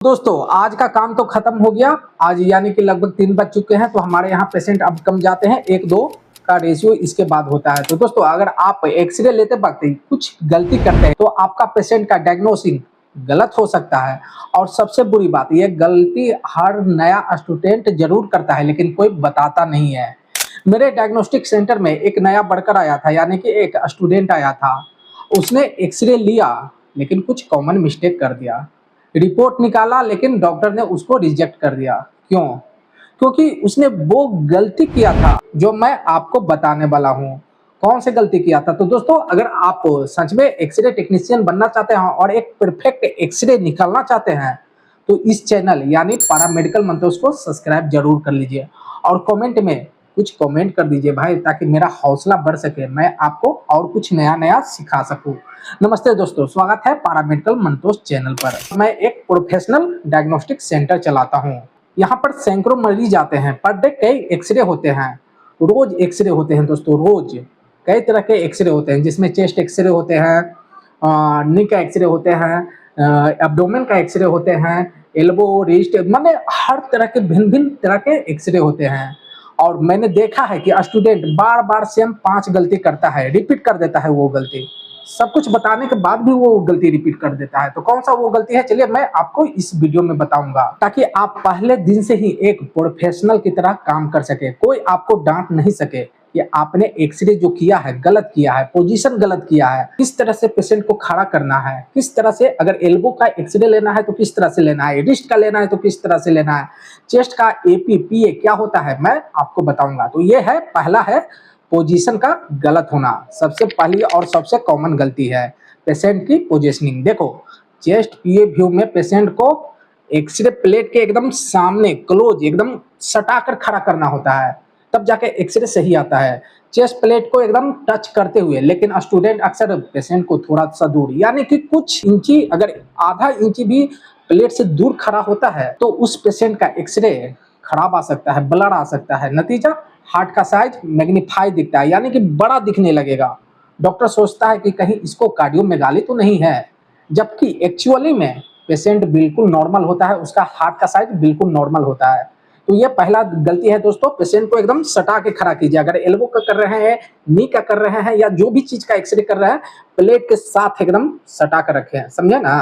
दोस्तों आज का काम तो खत्म हो गया। आज यानी कि लगभग 3 बज चुके हैं, तो हमारे यहाँ पेशेंट अब कम जाते हैं, 1-2 का रेशियो इसके बाद होता है। तो दोस्तों अगर आप एक्सरे लेते वक्त कुछ गलती करते हैं तो आपका पेशेंट का डायग्नोसिस गलत हो सकता है। और सबसे बुरी बात, ये गलती हर नया स्टूडेंट जरूर करता है लेकिन कोई बताता नहीं है। मेरे डायग्नोस्टिक सेंटर में एक नया वर्कर आया था, यानी कि एक स्टूडेंट आया था। उसने एक्सरे लिया लेकिन कुछ कॉमन मिस्टेक कर दिया। रिपोर्ट निकाला लेकिन डॉक्टर ने उसको रिजेक्ट कर दिया। क्यों? क्योंकि उसने वो गलती किया था जो मैं आपको बताने वाला हूँ। कौन सी गलती किया था? तो दोस्तों अगर आप सच में एक्सरे टेक्नीशियन बनना चाहते हैं और एक परफेक्ट एक्सरे निकालना चाहते हैं तो इस चैनल यानी पैरामेडिकल मंत्रों को सब्सक्राइब जरूर कर लीजिए और कमेंट में कुछ कमेंट कर दीजिए भाई, ताकि मेरा हौसला बढ़ सके, मैं आपको और कुछ नया नया सिखा सकूं। नमस्ते दोस्तों, स्वागत है पैरामेडिकल मंतोष चैनल पर। मैं एक प्रोफेशनल डायग्नोस्टिक सेंटर चलाता हूं। यहां पर सैकड़ों मरीज आते हैं, पर डे कई एक्सरे होते हैं, रोज एक्सरे होते हैं दोस्तों। रोज कई तरह के एक्सरे होते हैं, जिसमें चेस्ट एक्सरे होते हैं, नी का एक्सरे होते हैं, एब्डोमेन का एक्सरे होते हैं, एल्बो, रिस्ट, माने हर तरह के भिन्न भिन्न तरह के एक्सरे होते हैं। और मैंने देखा है कि स्टूडेंट बार बार सेम 5 गलती करता है, रिपीट कर देता है वो गलती। सब कुछ बताने के बाद भी वो गलती रिपीट कर देता है। तो कौन सा वो गलती है, चलिए मैं आपको इस वीडियो में बताऊंगा, ताकि आप पहले दिन से ही एक प्रोफेशनल की तरह काम कर सके। कोई आपको डांट नहीं सके कि आपने एक्सरे जो किया है गलत किया है, पोजीशन गलत किया है, किस तरह से पेशेंट को खड़ा करना है, किस तरह से, अगर एल्बो का एक्सरे लेना है तो किस तरह से लेना है, रिस्ट का लेना है तो किस तरह से लेना है, चेस्ट का एपी पीए क्या होता है, मैं आपको बताऊंगा। तो ये है, पहला है पोजीशन का गलत होना। सबसे पहली और सबसे कॉमन गलती है पेशेंट की पोजीशनिंग। देखो, चेस्ट पीए व्यू में पेशेंट को एक्सरे प्लेट के एकदम सामने क्लोज एकदम सटा कर खड़ा करना होता है, तब जाके एक्सरे सही आता है। चेस्ट प्लेट को एकदम टच करते हुए, लेकिन स्टूडेंट अक्सर पेशेंट को थोड़ा सा दूर, यानी कि कुछ इंची, अगर आधा इंची भी प्लेट से दूर खड़ा होता है तो उस पेशेंट का एक्सरे खराब आ सकता है, ब्लर आ सकता है। नतीजा, हार्ट का साइज मैग्नीफाई दिखता है, यानी कि बड़ा दिखने लगेगा। डॉक्टर सोचता है कि कहीं इसको कार्डियोमेगाली तो नहीं है, जबकि एक्चुअली में पेशेंट बिल्कुल नॉर्मल होता है, उसका हार्ट का साइज बिल्कुल नॉर्मल होता है। तो ये पहला गलती है दोस्तों, पेशेंट को एकदम सटा के खड़ा कीजिए। अगर एल्बो का कर रहे हैं, नी का कर रहे हैं, या जो भी चीज का एक्सरे कर रहे हैं, प्लेट के साथ एकदम सटा कर रखें, समझे ना।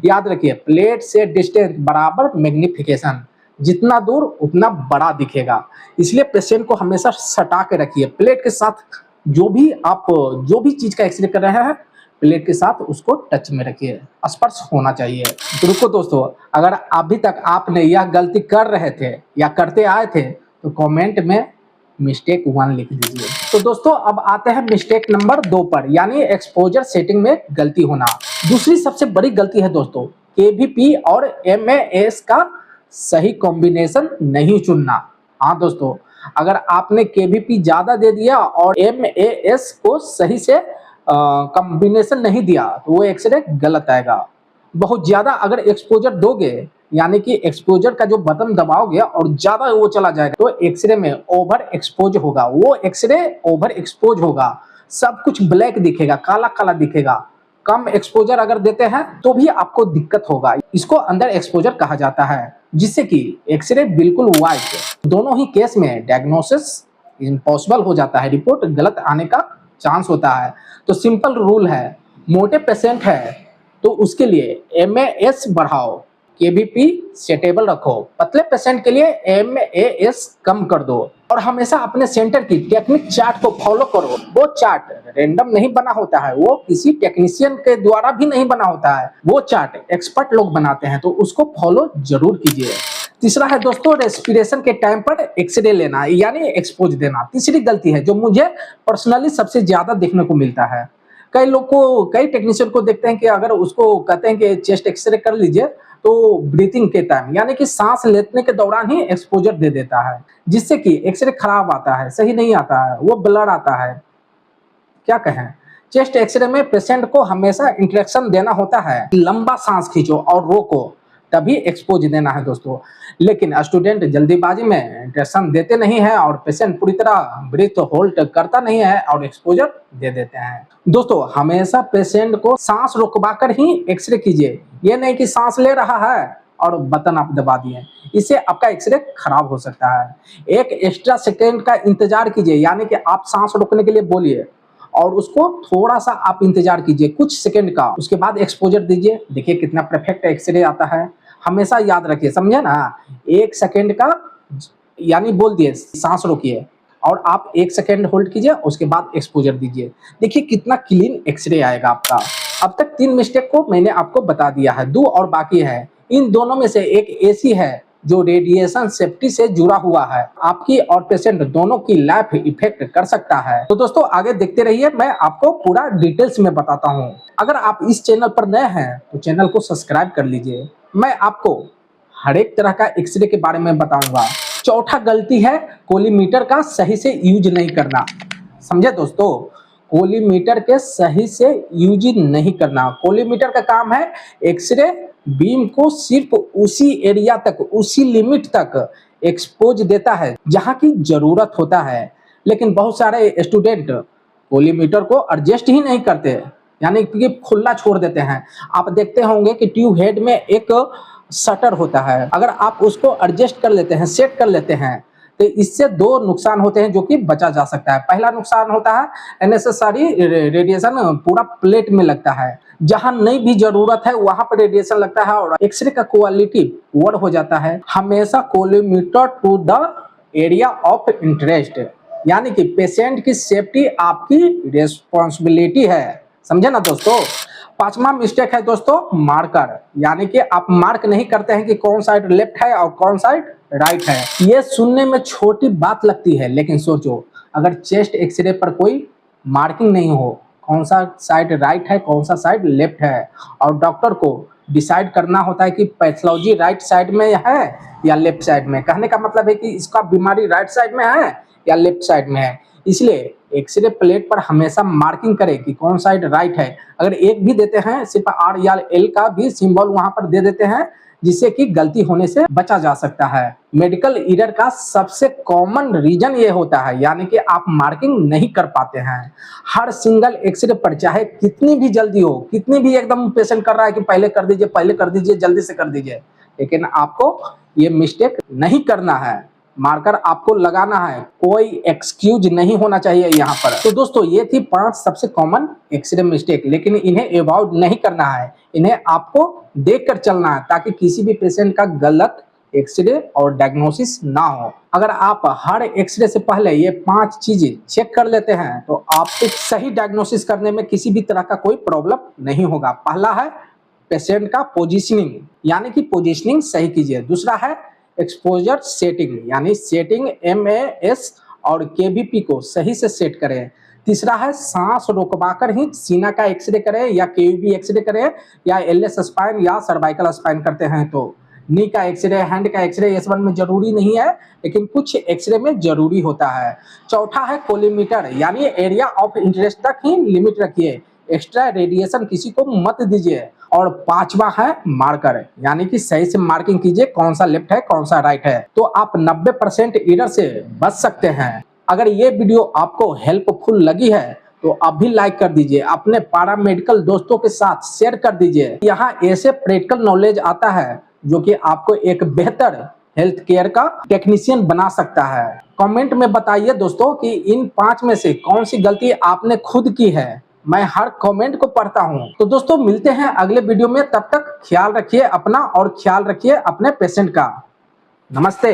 याद रखिए, प्लेट से डिस्टेंस बराबर मैग्निफिकेशन, जितना दूर उतना बड़ा दिखेगा, इसलिए पेशेंट को हमेशा सटा के रखिए। प्लेट के साथ जो भी चीज का एक्सरे कर रहे हैं, प्लेट के साथ उसको टच में रखिए, स्पर्श होना चाहिए। तो रुको दोस्तों, अगर अभी तक आपने यह गलती कर रहे थे या करते आए थे तो कमेंट में मिस्टेक 1 लिख दीजिए। तो दोस्तों अब आते हैं मिस्टेक नंबर 2 पर, यानी एक्सपोजर सेटिंग में गलती होना। दूसरी सबसे बड़ी गलती है दोस्तों, केवीपी और एमएएस का सही कॉम्बिनेशन नहीं चुनना। हाँ दोस्तों, अगर आपने केवीपी ज्यादा दे दिया और एमएएस को सही से कॉम्बिनेशन नहीं दिया तो वो एक्सरे गलत आएगा। बहुत ज्यादा अगर एक्सपोजर दोगे, यानी कि एक्सपोजर का जो बटन दबाओगे और ज्यादा वो चला जाएगा, तो एक्सरे में ओवर एक्सपोज होगा, वो एक्सरे ओवर एक्सपोज होगा, सब कुछ ब्लैक दिखेगा, काला काला दिखेगा। कम एक्सपोजर अगर देते हैं तो भी आपको दिक्कत होगा, इसको अंडर एक्सपोजर कहा जाता है, जिससे कि एक्सरे बिल्कुल वाइट। दोनों ही केस में डायग्नोसिस इम्पॉसिबल हो जाता है, रिपोर्ट गलत आने का चांस होता है। तो सिंपल रूल है, मोटे पेशेंट है तो उसके लिए एमएएस बढ़ाओ, केवीपी सेटेबल रखो। पतले पेशेंट के लिए एमएएस कम कर दो। और हमेशा अपने सेंटर की टेक्निक चार्ट को फॉलो करो। वो चार्ट रैंडम नहीं बना होता है, वो किसी टेक्नीशियन के द्वारा भी नहीं बना होता है, वो चार्ट एक्सपर्ट लोग बनाते हैं, तो उसको फॉलो जरूर कीजिए। तीसरा है दोस्तों, रेस्पिरेशन के टाइम पर एक्सरे लेना, यानी एक्सपोज देना। तीसरी गलती है जो मुझे पर्सनली सबसे ज्यादा देखने को मिलता है। कई लोग को, कई टेक्नीशियन को देखते हैं कि अगर उसको कहते हैं कि चेस्ट एक्सरे कर लीजिए, तो ब्रीथिंग के टाइम, यानी कि सांस लेने के दौरान ही एक्सपोजर दे देता है, जिससे कि एक्सरे खराब आता है, सही नहीं आता है, वो ब्लर आता है। क्या कहें, चेस्ट एक्सरे में पेशेंट को हमेशा इंस्ट्रक्शन देना होता है, लंबा सांस खींचो और रोको, तभी एक्सपोज देना है दोस्तों। लेकिन स्टूडेंट जल्दीबाजी में इंस्ट्रक्शन देते नहीं है और पेशेंट पूरी तरह ब्रीथ होल्ड करता नहीं है और एक्सपोजर दे देते हैं। दोस्तों हमेशा पेशेंट को सांस रोकवा कर ही एक्सरे कीजिए, ये नहीं कि सांस ले रहा है और बटन आप दबा दिए, इससे आपका एक्सरे खराब हो सकता है। एक एक्स्ट्रा सेकेंड का इंतजार कीजिए, यानी कि आप सांस रोकने के लिए बोलिए और उसको थोड़ा सा आप इंतजार कीजिए कुछ सेकंड का, उसके बाद एक्सपोजर दीजिए। देखिए कितना परफेक्ट एक्सरे आता है। हमेशा याद रखिए, समझे ना, 1 सेकंड का यानी बोल दिए सांस रोकिए और आप 1 सेकंड होल्ड कीजिए, उसके बाद एक्सपोजर दीजिए। देखिए कितना क्लीन एक्सरे आएगा आपका। अब तक 3 मिस्टेक को मैंने आपको बता दिया है, 2 और बाकी है। इन दोनों में से एक ऐसी है जो रेडिएशन सेफ्टी से जुड़ा हुआ है, आपकी और पेशेंट दोनों की लाइफ इफेक्ट कर सकता है। तो दोस्तों आगे देखते रहिए, मैं आपको पूरा डिटेल्स में बताता हूँ। अगर आप इस चैनल पर नए हैं तो चैनल को सब्सक्राइब कर लीजिए। मैं आपको हर एक तरह का एक्सरे के बारे में बताऊंगा। चौथा गलती है कोलीमीटर का सही से यूज नहीं करना। समझे दोस्तों, कोलीमीटर के सही से यूज नहीं करना। कोलीमीटर का काम है एक्सरे बीम को सिर्फ उसी एरिया तक, उसी लिमिट तक एक्सपोज देता है जहां की जरूरत होता है। लेकिन बहुत सारे स्टूडेंट कोलीमीटर को एडजस्ट ही नहीं करते, यानी कि खुला छोड़ देते हैं। आप देखते होंगे कि ट्यूब हेड में एक शटर होता है, अगर आप उसको एडजस्ट कर लेते हैं, सेट कर लेते हैं, तो इससे 2 नुकसान होते हैं जो कि बचा जा सकता है। पहला नुकसान होता है अननेसेसरी रेडिएशन पूरा प्लेट में लगता है, जहां नहीं भी जरूरत है वहां पर रेडिएशन लगता है और एक्सरे का क्वालिटी पुअर हो जाता है। हमेशा collimator to the area of interest, यानी कि पेशेंट की सेफ्टी आपकी रिस्पॉन्सिबिलिटी है। समझे ना दोस्तों। 5वां मिस्टेक है दोस्तों मार्कर, यानी कि आप मार्क नहीं करते हैं कि कौन साइड लेफ्ट है और कौन साइड राइट है। ये सुनने में छोटी बात लगती है, लेकिन सोचो अगर चेस्ट एक्सरे पर कोई मार्किंग नहीं हो, कौन सा साइड राइट है कौन सा साइड लेफ्ट है, और डॉक्टर को डिसाइड करना होता है कि पैथोलॉजी राइट साइड में है या लेफ्ट साइड में। कहने का मतलब है कि इसका बीमारी राइट साइड में है या लेफ्ट साइड में है। इसलिए एक्सरे प्लेट पर हमेशा मार्किंग करें कि कौन साइड राइट है। अगर एक भी देते हैं, सिर्फ आर या एल का भी सिंबल वहां पर दे देते हैं, जिससे कि गलती होने से बचा जा सकता है। मेडिकल एरर का सबसे कॉमन रीजन ये होता है, यानी कि आप मार्किंग नहीं कर पाते हैं। हर सिंगल एक्सरे पर चाहे कितनी भी जल्दी हो, कितनी भी एकदम पेशेंट कर रहा है कि पहले कर दीजिए, पहले कर दीजिए, जल्दी से कर दीजिए, लेकिन आपको ये मिस्टेक नहीं करना है। मार्कर आपको लगाना है, कोई एक्सक्यूज नहीं होना चाहिए यहाँ पर। तो दोस्तों ये थी 5 सबसे कॉमन एक्सरे मिस्टेक, लेकिन इन्हें अवॉइड नहीं करना है, इन्हें आपको देखकर चलना है ताकि किसी भी पेशेंट का गलत एक्सरे और डायग्नोसिस ना हो। अगर आप हर एक्सरे से पहले ये 5 चीजें चेक कर लेते हैं तो आपको सही डायग्नोसिस करने में किसी भी तरह का कोई प्रॉब्लम नहीं होगा। पहला है पेशेंट का पोजिशनिंग, यानी कि पोजिशनिंग सही कीजिए। दूसरा है एक्सपोजर सेटिंग, यानी सेटिंग MAS और KBP को सही से सेट करें। तीसरा है सांस रोकवाकर ही सीना का एक्सरे करें या KUB एक्सरे करें या LS स्पाइन या सर्वाइकल स्पाइन करते हैं तो। नी का एक्सरे, हैंड का एक्सरे S1 में जरूरी नहीं है, लेकिन कुछ एक्सरे में जरूरी होता है। चौथा है कोलीमीटर, यानी एरिया ऑफ इंटरेस्ट तक ही लिमिट रखिए, एक्स्ट्रा रेडिएशन किसी को मत दीजिए। और 5वां है मार्कर, यानी कि सही से मार्किंग कीजिए कौन सा लेफ्ट है कौन सा राइट है, तो आप 90% एरर से बच सकते हैं। अगर ये वीडियो आपको हेल्पफुल लगी है तो अभी लाइक कर दीजिए, अपने पैरामेडिकल दोस्तों के साथ शेयर कर दीजिए। यहाँ ऐसे प्रैक्टिकल नॉलेज आता है जो कि आपको एक बेहतर हेल्थ केयर का टेक्नीशियन बना सकता है। कमेंट में बताइए दोस्तों कि इन 5 में से कौन सी गलती आपने खुद की है। मैं हर कमेंट को पढ़ता हूं। तो दोस्तों मिलते हैं अगले वीडियो में, तब तक ख्याल रखिए अपना और ख्याल रखिए अपने पेशेंट का। नमस्ते।